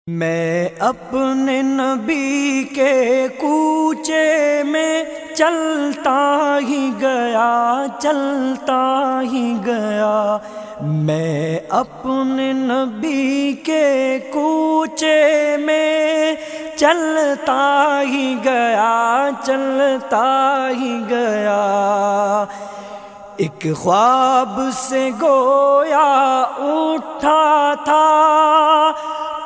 میں اپنے نبی کے کوچے میں چلتا ہی گیا میں اپنے نبی کے کوچے میں چلتا ہی گیا ایک خواب سے گویا اٹھا تھا،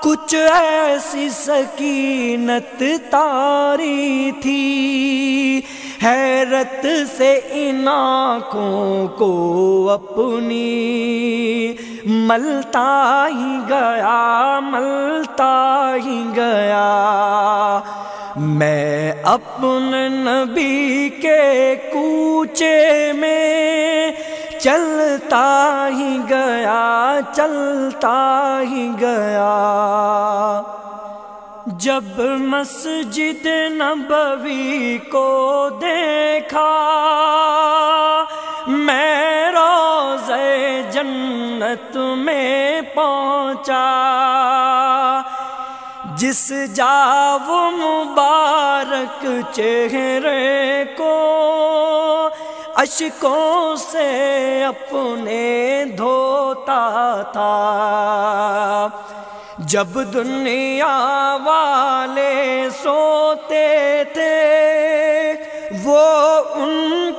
کچھ ایسی سکینت طاری تھی، حیرت سے ان آنکھوں کو اپنی ملتا ہی گیا میں اپنے نبی کے کوچے میں چلتا ہی گیا جب مسجد نبوی کو دیکھا میں روضہ جنت میں پہنچا، جس جا وہ مبارک چہرے کو اشکوں سے اپنے دھوتا تھا، جب دنیا والے سوتے تھے وہ ان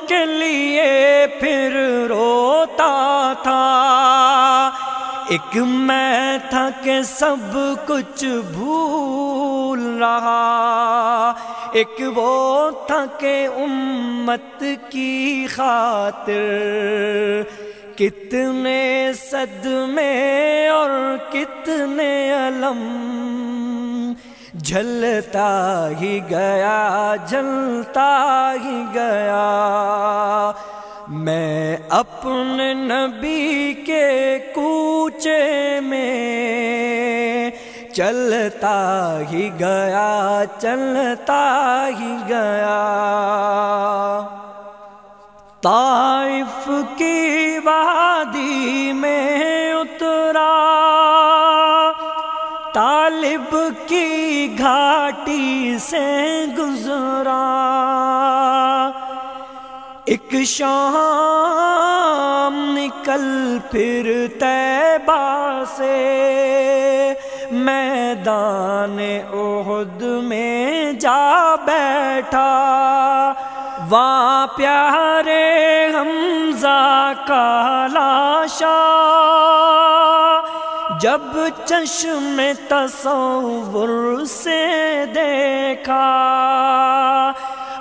کے لیے پھر روتا تھا، ایک میں تھا کہ سب کچھ بھول رہا، ایک وہ تھا کہ امت کی خاطر کتنے صدمے اور کتنے الم جھلتا ہی گیا میں اپنے نبی کے کوچے میں چلتا ہی گیا طائف کی وادی میں اترا، طالب کی گھاٹی سے گزرا، ایک شام نکل پھر طیبہ سے میدان احد میں جا بیٹھا، وہاں پیارے حمزہ کا لاشا جب چشم تصور سے دیکھا،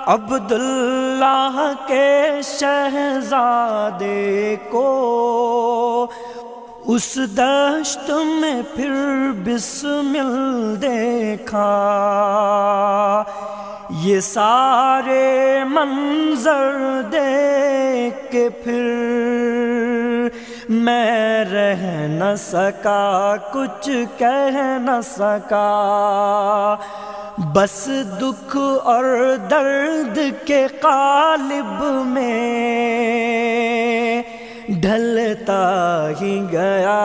عبداللہ کے شہزادے کو اس دشت میں پھر بسمل دیکھا، یہ سارے منظر دیکھ کے پھر میں رہ نہ سکا، کچھ کہہ نہ سکا، بس دکھ اور درد کے قالب میں ڈھلتا ہی گیا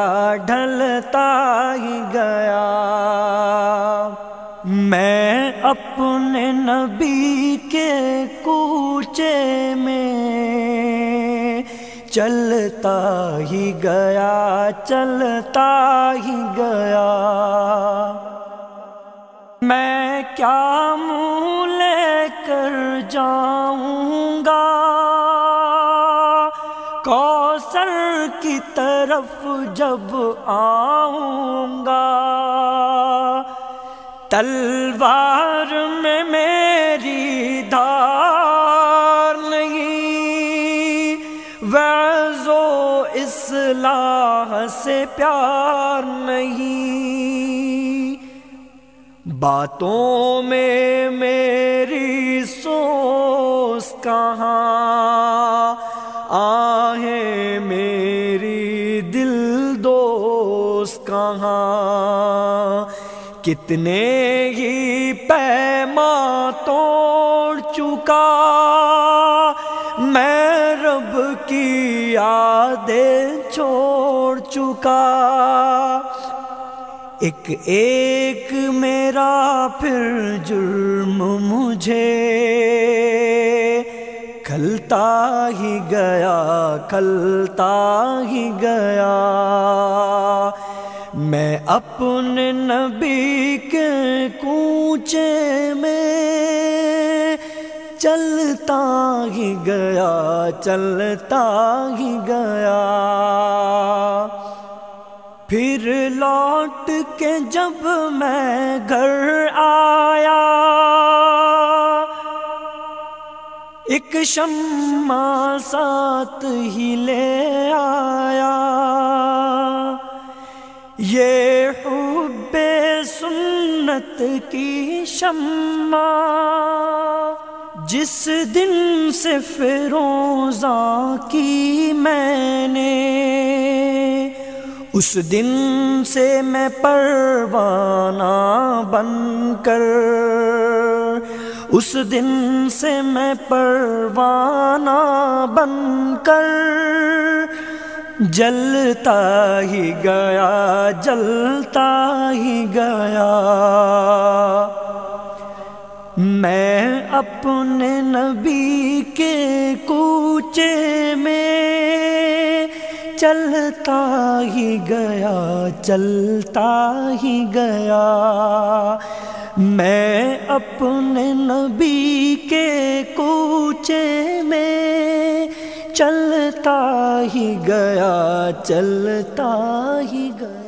میں اپنے نبی کے کوچے میں چلتا ہی گیا میں کیا منہ لے کر جاؤں گا کوثر کی طرف جب آؤں گا، تلوار میں میری دھار نہیں، وعظ و اصلاح سے پیار نہیں، باتوں میں میری سوز کہاں، آہیں میری دل دوست کہاں، کتنے ہی پیماں توڑ چکا میں، رب کی یادیں چھوڑ چکا، ایک ایک میرا پھر جرم مجھے کھلتا ہی گیا، کھلتا ہی گیا۔ میں اپنے نبی کے کوچے میں چلتا ہی گیا، چلتا ہی گیا۔ پھر لوٹ کے جب میں گھر آیا، ایک شمع ساتھ ہی لے آیا۔ یہ حب سنت کی شمع جس دن سے فروزاں کی میں نے، اس دن سے میں پروانہ بن کر، اس دن سے میں پروانہ بن کر جلتا ہی گیا، جلتا ہی گیا۔ میں اپنے نبی کے کوچے میں چلتا ہی گیا، چلتا ہی گیا۔ میں اپنے نبی کے کوچے میں چلتا ہی گیا، چلتا ہی گیا۔